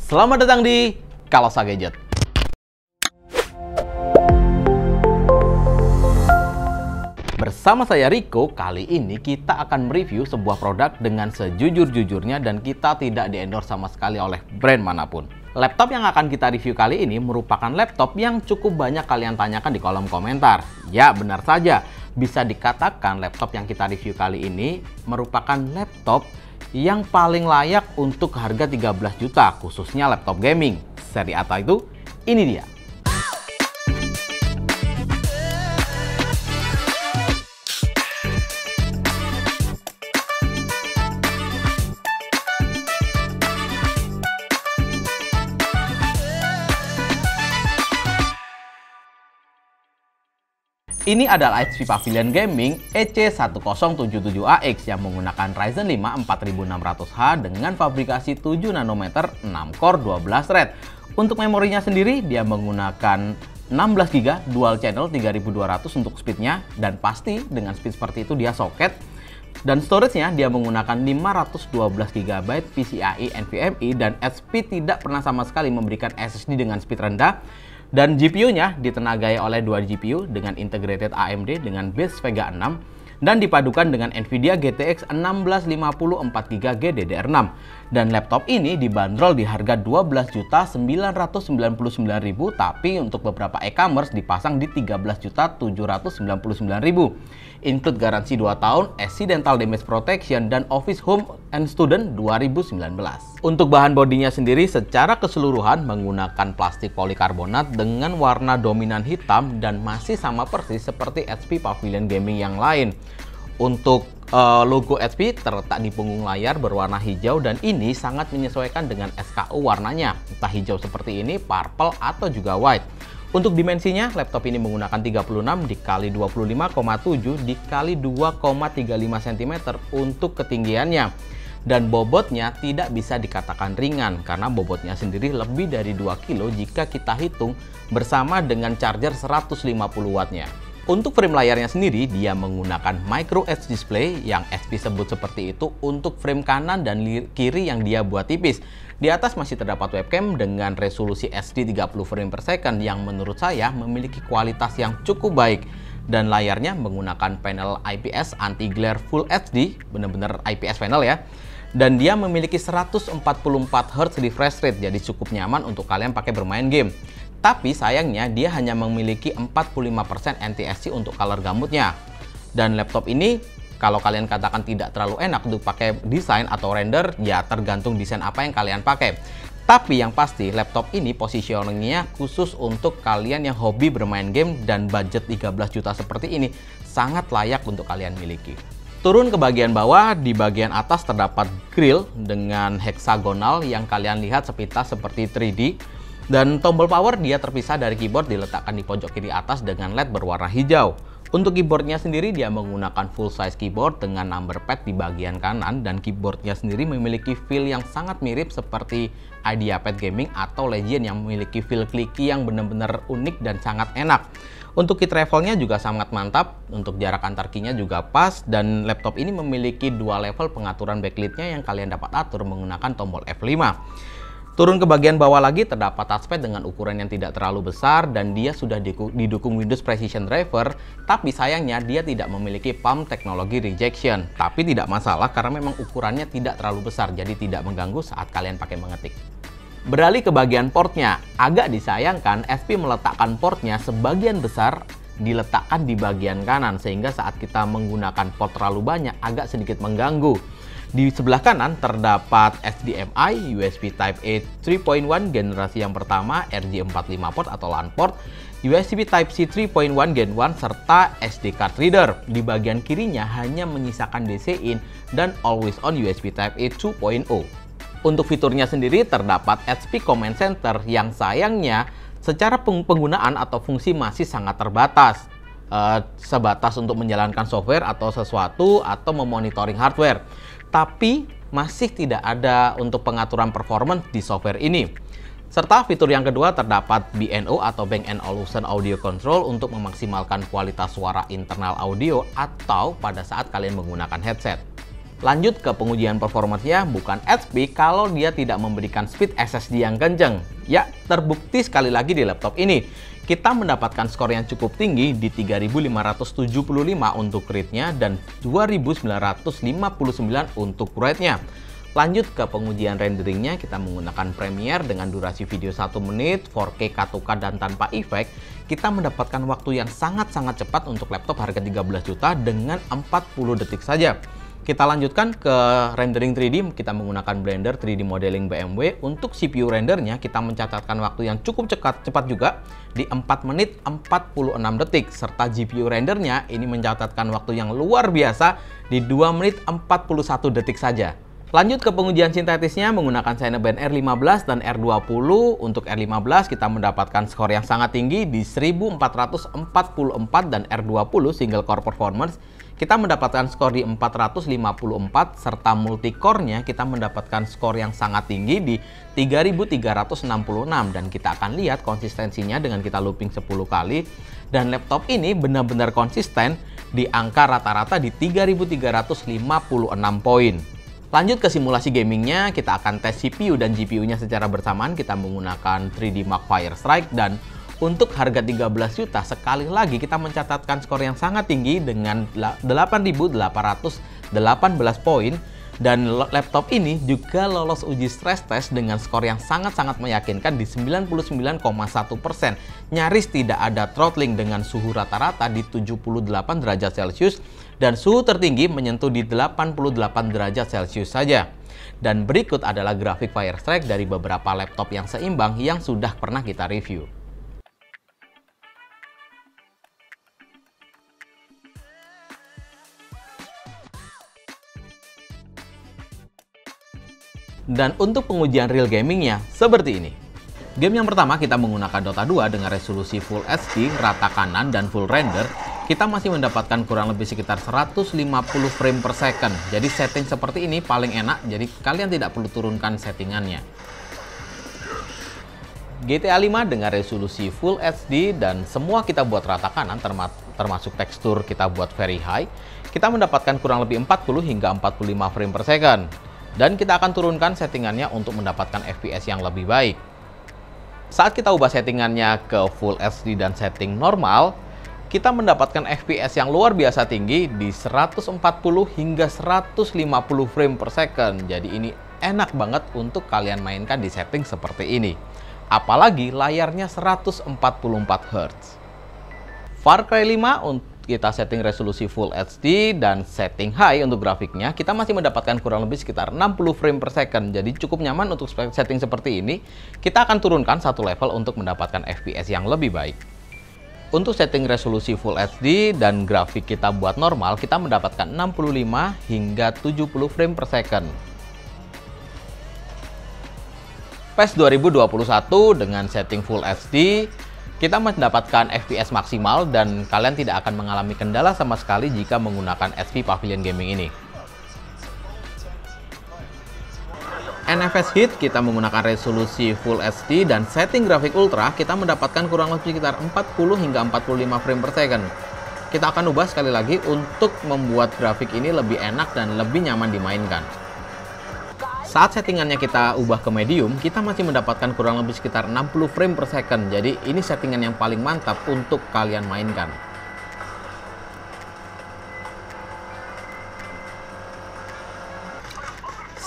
Selamat datang di Kalosa Gadget. Bersama saya Rico, kali ini kita akan mereview sebuah produk dengan sejujur-jujurnya dan kita tidak di-endorse sama sekali oleh brand manapun. Laptop yang akan kita review kali ini merupakan laptop yang cukup banyak kalian tanyakan di kolom komentar. Ya, benar saja. Bisa dikatakan laptop yang kita review kali ini merupakan laptop yang paling layak untuk harga 13 juta, khususnya laptop gaming. Seri apa itu? Ini dia. Ini adalah HP Pavilion Gaming EC1077AX yang menggunakan Ryzen 5 4600H dengan fabrikasi 7 nanometer 6 core 12 thread. Untuk memorinya sendiri dia menggunakan 16GB dual channel 3200 untuk speednya, dan pasti dengan speed seperti itu dia soket. Dan storage-nya dia menggunakan 512GB PCIe NVMe, dan HP tidak pernah sama sekali memberikan SSD dengan speed rendah. Dan GPU-nya ditenagai oleh 2 GPU dengan integrated AMD dengan base Vega 6 dan dipadukan dengan Nvidia GTX 1650 4GB GDDR6. Dan laptop ini dibanderol di harga 12.999.000, tapi untuk beberapa e-commerce dipasang di 13.799.000. Include garansi 2 tahun, accidental damage protection, dan Office Home and Student 2019. Untuk bahan bodinya sendiri secara keseluruhan menggunakan plastik polikarbonat dengan warna dominan hitam dan masih sama persis seperti HP Pavilion Gaming yang lain. Untuk logo HP terletak di punggung layar berwarna hijau, dan ini sangat menyesuaikan dengan SKU warnanya, entah hijau seperti ini, purple, atau juga white. Untuk dimensinya, laptop ini menggunakan 36 x 25,7 x 2,35 cm untuk ketinggiannya. Dan bobotnya tidak bisa dikatakan ringan karena bobotnya sendiri lebih dari 2 kg jika kita hitung bersama dengan charger 150 wattnya. Untuk frame layarnya sendiri, dia menggunakan micro edge display yang HP sebut seperti itu untuk frame kanan dan kiri yang dia buat tipis. Di atas masih terdapat webcam dengan resolusi HD 30 frame per second yang menurut saya memiliki kualitas yang cukup baik. Dan layarnya menggunakan panel IPS anti-glare Full HD, benar-benar IPS panel ya. Dan dia memiliki 144 Hz refresh rate, jadi cukup nyaman untuk kalian pakai bermain game. Tapi sayangnya dia hanya memiliki 45% NTSC untuk color gamutnya. Dan laptop ini kalau kalian katakan tidak terlalu enak untuk pakai desain atau render, ya tergantung desain apa yang kalian pakai. Tapi yang pasti laptop ini positioningnya khusus untuk kalian yang hobi bermain game dan budget 13 juta seperti ini sangat layak untuk kalian miliki. Turun ke bagian bawah, di bagian atas terdapat grill dengan heksagonal yang kalian lihat sepintas seperti 3D. Dan tombol power dia terpisah dari keyboard, diletakkan di pojok kiri atas dengan LED berwarna hijau. Untuk keyboardnya sendiri dia menggunakan full size keyboard dengan number pad di bagian kanan, dan keyboardnya sendiri memiliki feel yang sangat mirip seperti IdeaPad Gaming atau Legion yang memiliki feel clicky yang benar-benar unik dan sangat enak. Untuk key travelnya juga sangat mantap, untuk jarak antar keynya juga pas, dan laptop ini memiliki dua level pengaturan backlightnya yang kalian dapat atur menggunakan tombol F5. Turun ke bagian bawah lagi terdapat touchpad dengan ukuran yang tidak terlalu besar, dan dia sudah didukung Windows Precision Driver, tapi sayangnya dia tidak memiliki Palm Technology Rejection. Tapi tidak masalah karena memang ukurannya tidak terlalu besar, jadi tidak mengganggu saat kalian pakai mengetik. Beralih ke bagian portnya, agak disayangkan HP meletakkan portnya sebagian besar diletakkan di bagian kanan, sehingga saat kita menggunakan port terlalu banyak agak sedikit mengganggu. Di sebelah kanan terdapat HDMI, USB Type-A 3.1 generasi yang pertama, RJ45 port atau LAN port, USB Type-C 3.1 Gen 1, serta SD card reader. Di bagian kirinya hanya menyisakan DC-in dan always on USB Type-A 2.0. Untuk fiturnya sendiri terdapat HP Command Center yang sayangnya secara penggunaan atau fungsi masih sangat terbatas. Sebatas untuk menjalankan software atau sesuatu atau memonitoring hardware. Tapi masih tidak ada untuk pengaturan performance di software ini. Serta fitur yang kedua terdapat BNO atau Bang & Olufsen Audio Control untuk memaksimalkan kualitas suara internal audio atau pada saat kalian menggunakan headset. Lanjut ke pengujian performanya, bukan HP kalau dia tidak memberikan speed SSD yang kenceng. Ya, terbukti sekali lagi di laptop ini. Kita mendapatkan skor yang cukup tinggi di 3575 untuk read-nya dan 2959 untuk write-nya. Lanjut ke pengujian renderingnya, kita menggunakan Premiere dengan durasi video 1 menit, 4K K2K dan tanpa efek. Kita mendapatkan waktu yang sangat-sangat cepat untuk laptop harga 13 juta dengan 40 detik saja. Kita lanjutkan ke rendering 3D, kita menggunakan Blender 3D Modeling BMW. Untuk CPU rendernya, kita mencatatkan waktu yang cukup cepat juga di 4 menit 46 detik. Serta GPU rendernya ini mencatatkan waktu yang luar biasa di 2 menit 41 detik saja. Lanjut ke pengujian sintetisnya menggunakan Cinebench R15 dan R20. Untuk R15 kita mendapatkan skor yang sangat tinggi di 1444 dan R20 single core performance kita mendapatkan skor di 454 serta multicore-nya kita mendapatkan skor yang sangat tinggi di 3366 dan kita akan lihat konsistensinya dengan kita looping 10 kali dan laptop ini benar-benar konsisten di angka rata-rata di 3356 poin. Lanjut ke simulasi gamingnya, kita akan tes CPU dan GPU-nya secara bersamaan. Kita menggunakan 3D Mark Firestrike dan untuk harga 13 juta sekali lagi kita mencatatkan skor yang sangat tinggi dengan 8.818 poin dan laptop ini juga lolos uji stress test dengan skor yang sangat-sangat meyakinkan di 99,1%. Nyaris tidak ada throttling dengan suhu rata-rata di 78 derajat Celcius dan suhu tertinggi menyentuh di 88 derajat Celcius saja. Dan berikut adalah grafik Firestrike dari beberapa laptop yang seimbang yang sudah pernah kita review. Dan untuk pengujian real gamingnya seperti ini. Game yang pertama kita menggunakan Dota 2 dengan resolusi Full HD, rata kanan, dan full render. Kita masih mendapatkan kurang lebih sekitar 150 frame per second. Jadi setting seperti ini paling enak, jadi kalian tidak perlu turunkan settingannya. GTA 5 dengan resolusi Full HD dan semua kita buat rata kanan, termasuk tekstur kita buat very high. Kita mendapatkan kurang lebih 40 hingga 45 frame per second. Dan kita akan turunkan settingannya untuk mendapatkan FPS yang lebih baik. Saat kita ubah settingannya ke Full HD dan setting normal, kita mendapatkan FPS yang luar biasa tinggi di 140 hingga 150 frame per second. Jadi ini enak banget untuk kalian mainkan di setting seperti ini. Apalagi layarnya 144 Hz. Far Cry 5 kita setting resolusi Full HD dan setting high untuk grafiknya, kita masih mendapatkan kurang lebih sekitar 60 frame per second. Jadi cukup nyaman untuk setting seperti ini. Kita akan turunkan satu level untuk mendapatkan FPS yang lebih baik. Untuk setting resolusi Full HD dan grafik kita buat normal, kita mendapatkan 65 hingga 70 frame per second. PES 2021 dengan setting Full HD, kita mendapatkan FPS maksimal dan kalian tidak akan mengalami kendala sama sekali jika menggunakan HP Pavilion Gaming ini. NFS Hit kita menggunakan resolusi Full HD dan setting grafik ultra, kita mendapatkan kurang lebih sekitar 40 hingga 45 frame per second. Kita akan ubah sekali lagi untuk membuat grafik ini lebih enak dan lebih nyaman dimainkan. Saat settingannya kita ubah ke medium, kita masih mendapatkan kurang lebih sekitar 60 frame per second. Jadi ini settingan yang paling mantap untuk kalian mainkan.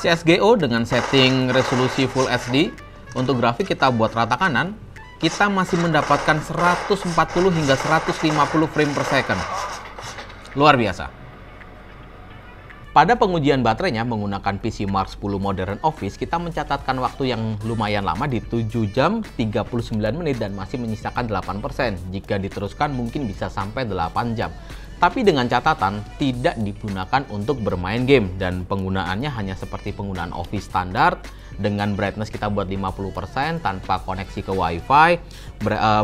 CSGO dengan setting resolusi Full HD, untuk grafik kita buat rata kanan, kita masih mendapatkan 140 hingga 150 frame per second. Luar biasa. Pada pengujian baterainya menggunakan PC Mark 10 Modern Office, kita mencatatkan waktu yang lumayan lama di 7 jam 39 menit dan masih menyisakan 8%. Jika diteruskan mungkin bisa sampai 8 jam. Tapi dengan catatan tidak digunakan untuk bermain game dan penggunaannya hanya seperti penggunaan Office standar dengan brightness kita buat 50% tanpa koneksi ke WiFi,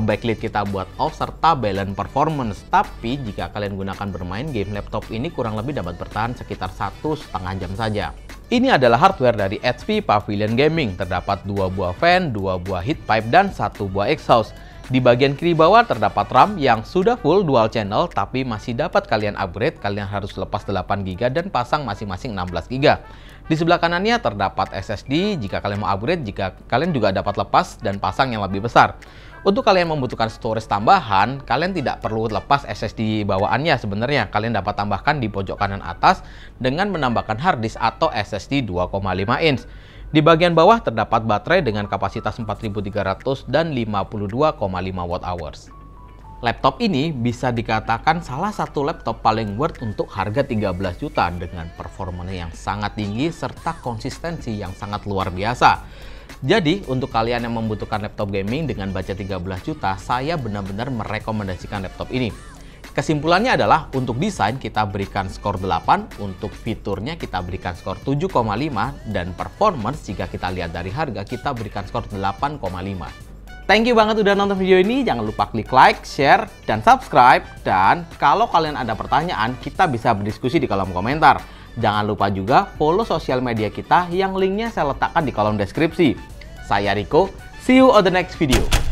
backlit kita buat off serta balance performance. Tapi jika kalian gunakan bermain game, laptop ini kurang lebih dapat bertahan sekitar 1,5 jam saja. Ini adalah hardware dari HP Pavilion Gaming. Terdapat 2 buah fan, 2 buah heat pipe dan 1 buah exhaust. Di bagian kiri bawah terdapat RAM yang sudah full dual channel tapi masih dapat kalian upgrade. Kalian harus lepas 8GB dan pasang masing-masing 16GB. Di sebelah kanannya terdapat SSD jika kalian mau upgrade, jika kalian juga dapat lepas dan pasang yang lebih besar. Untuk kalian membutuhkan storage tambahan, kalian tidak perlu lepas SSD bawaannya sebenarnya. Kalian dapat tambahkan di pojok kanan atas dengan menambahkan hard disk atau SSD 2,5 inch. Di bagian bawah terdapat baterai dengan kapasitas 4300 dan 52,5 Wh. Laptop ini bisa dikatakan salah satu laptop paling worth untuk harga 13 juta dengan performanya yang sangat tinggi serta konsistensi yang sangat luar biasa. Jadi, untuk kalian yang membutuhkan laptop gaming dengan budget 13 juta, saya benar-benar merekomendasikan laptop ini. Kesimpulannya adalah untuk desain kita berikan skor 8, untuk fiturnya kita berikan skor 7,5, dan performance jika kita lihat dari harga kita berikan skor 8,5. Thank you banget udah nonton video ini, jangan lupa klik like, share, dan subscribe. Dan kalau kalian ada pertanyaan, kita bisa berdiskusi di kolom komentar. Jangan lupa juga follow sosial media kita yang linknya saya letakkan di kolom deskripsi. Saya Riko, see you on the next video.